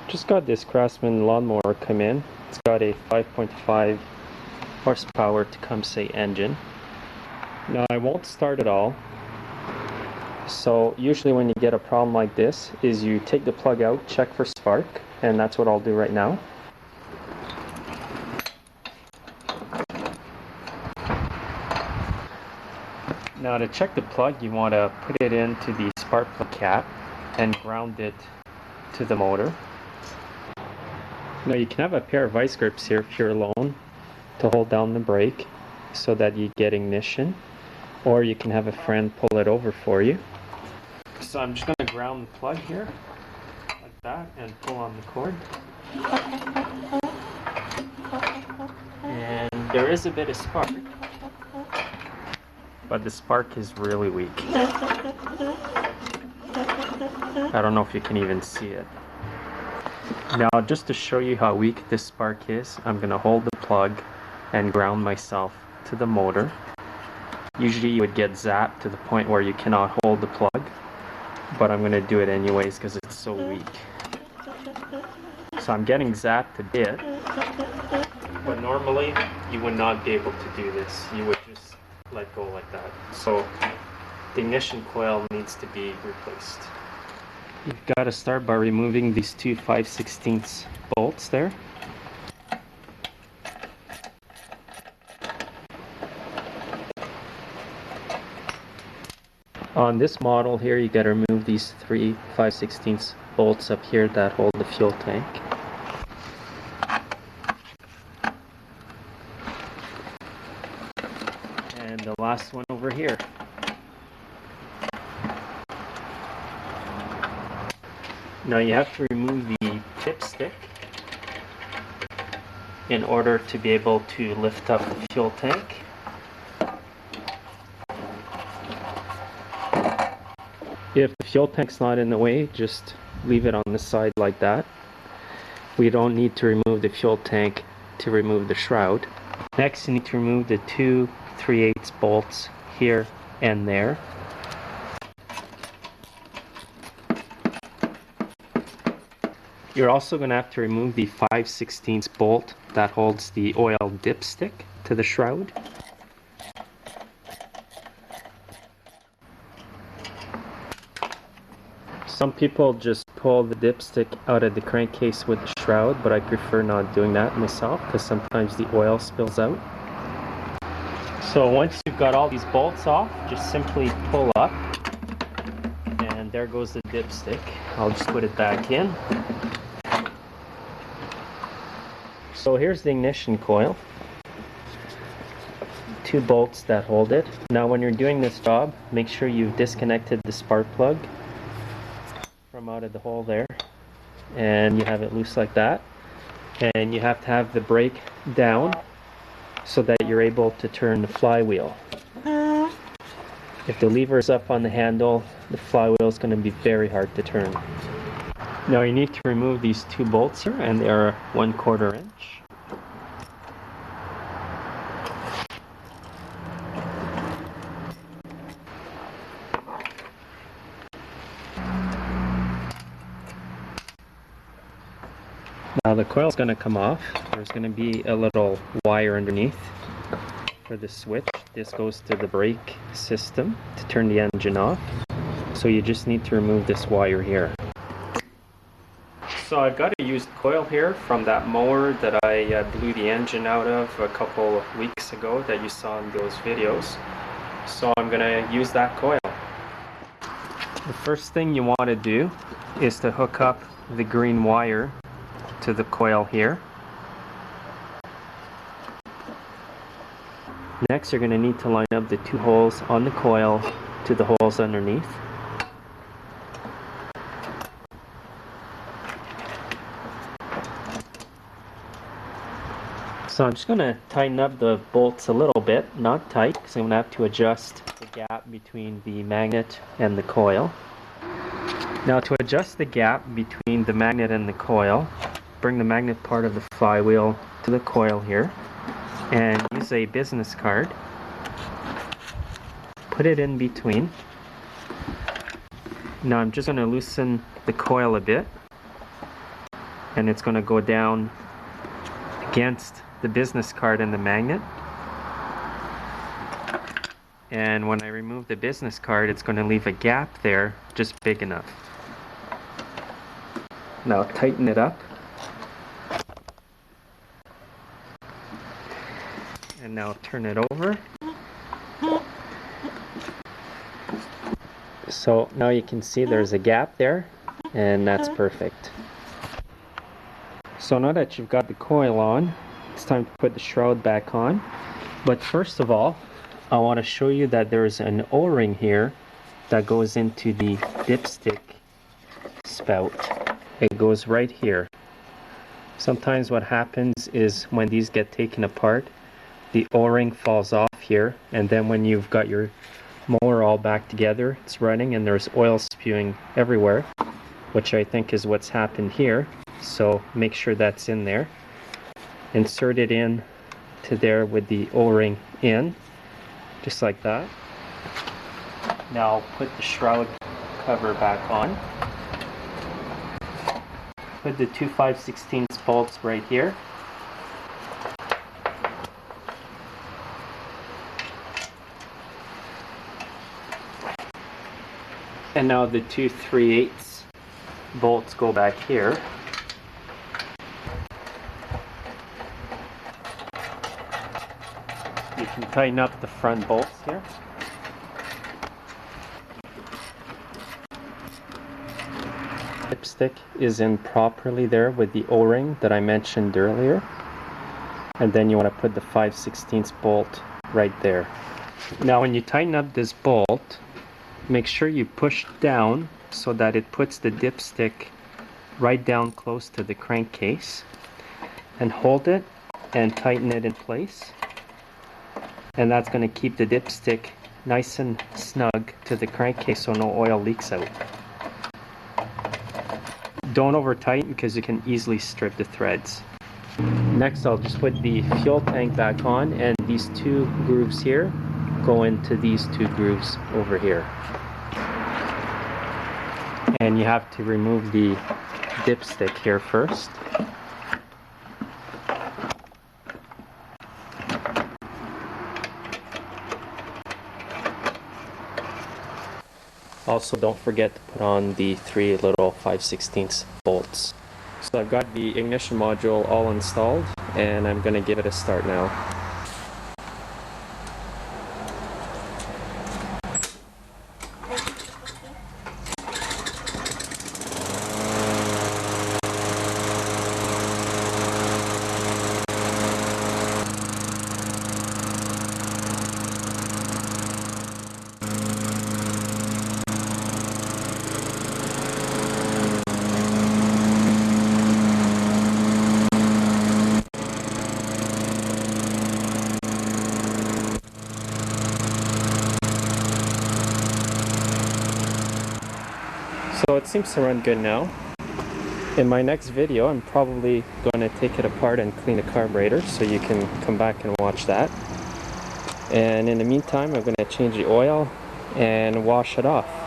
Just got this Craftsman Lawnmower come in. It's got a 5.5 horsepower Tecumseh engine. Now I won't start it all. So usually when you get a problem like this is you take the plug out, check for spark, and that's what I'll do right now. Now to check the plug, you want to put it into the spark plug cap and ground it to the motor. Now you can have a pair of vice grips here if you're alone to hold down the brake so that you get ignition, or you can have a friend pull it over for you. So I'm just going to ground the plug here like that and pull on the cord. And there is a bit of spark, but the spark is really weak. I don't know if you can even see it. Now just to show you how weak this spark is, I'm going to hold the plug and ground myself to the motor. Usually you would get zapped to the point where you cannot hold the plug, but I'm going to do it anyways because it's so weak. So I'm getting zapped a bit, but normally you would not be able to do this. You would just let go like that. So the ignition coil needs to be replaced. You've got to start by removing these two 5/16 bolts there. On this model here, you got to remove these three 5/16 bolts up here that hold the fuel tank. And the last one over here. Now you have to remove the dipstick in order to be able to lift up the fuel tank. If the fuel tank's not in the way, just leave it on the side like that. We don't need to remove the fuel tank to remove the shroud. Next, you need to remove the two 3/8 bolts here and there. You're also going to have to remove the 5/16 bolt that holds the oil dipstick to the shroud. Some people just pull the dipstick out of the crankcase with the shroud, but I prefer not doing that myself because sometimes the oil spills out. So once you've got all these bolts off, just simply pull up, and there goes the dipstick. I'll just put it back in. So here's the ignition coil. Two bolts that hold it. Now when you're doing this job, make sure you've disconnected the spark plug from out of the hole there, and you have it loose like that, and you have to have the brake down so that you're able to turn the flywheel. If the lever is up on the handle, the flywheel is going to be very hard to turn. Now you need to remove these two bolts here, and they are 1/4 inch. Now the coil is going to come off. There's going to be a little wire underneath for the switch. This goes to the brake system to turn the engine off. So you just need to remove this wire here. So I've got a used coil here from that mower that I blew the engine out of a couple of weeks ago that you saw in those videos. So I'm going to use that coil. The first thing you want to do is to hook up the green wire to the coil here. Next, you're going to need to line up the two holes on the coil to the holes underneath. So I'm just going to tighten up the bolts a little bit, not tight, because I'm going to have to adjust the gap between the magnet and the coil. Now to adjust the gap between the magnet and the coil, bring the magnet part of the flywheel to the coil here, and use a business card. Put it in between. Now I'm just going to loosen the coil a bit. and it's going to go down against the business card and the magnet. And when I remove the business card, it's going to leave a gap there just big enough. Now tighten it up. And now turn it over. So now you can see there's a gap there, and that's perfect. So now that you've got the coil on, it's time to put the shroud back on. But first of all, I want to show you that there's an O-ring here that goes into the dipstick spout. It goes right here. Sometimes what happens is when these get taken apart, the O-ring falls off here, and then when you've got your mower all back together, it's running and there's oil spewing everywhere, which I think is what's happened here. So make sure that's in there. Insert it in to there with the O-ring in, just like that. Now put the shroud cover back on. Put the two 5/16 bolts right here. And now the two 3/8 bolts go back here. You can tighten up the front bolts here. Dipstick is in properly there with the O-ring that I mentioned earlier. And then you want to put the 5/16 bolt right there. Now when you tighten up this bolt, make sure you push down so that it puts the dipstick right down close to the crankcase, and hold it and tighten it in place, and that's going to keep the dipstick nice and snug to the crankcase so no oil leaks out. Don't over tighten because you can easily strip the threads. Next I'll just put the fuel tank back on, and these two grooves here go into these two grooves over here. And you have to remove the dipstick here first. Also, don't forget to put on the three little 5/16 bolts. So I've got the ignition module all installed, and I'm going to give it a start now. So it seems to run good now. In my next video, I'm probably going to take it apart and clean the carburetor, so you can come back and watch that. And in the meantime, I'm going to change the oil and wash it off.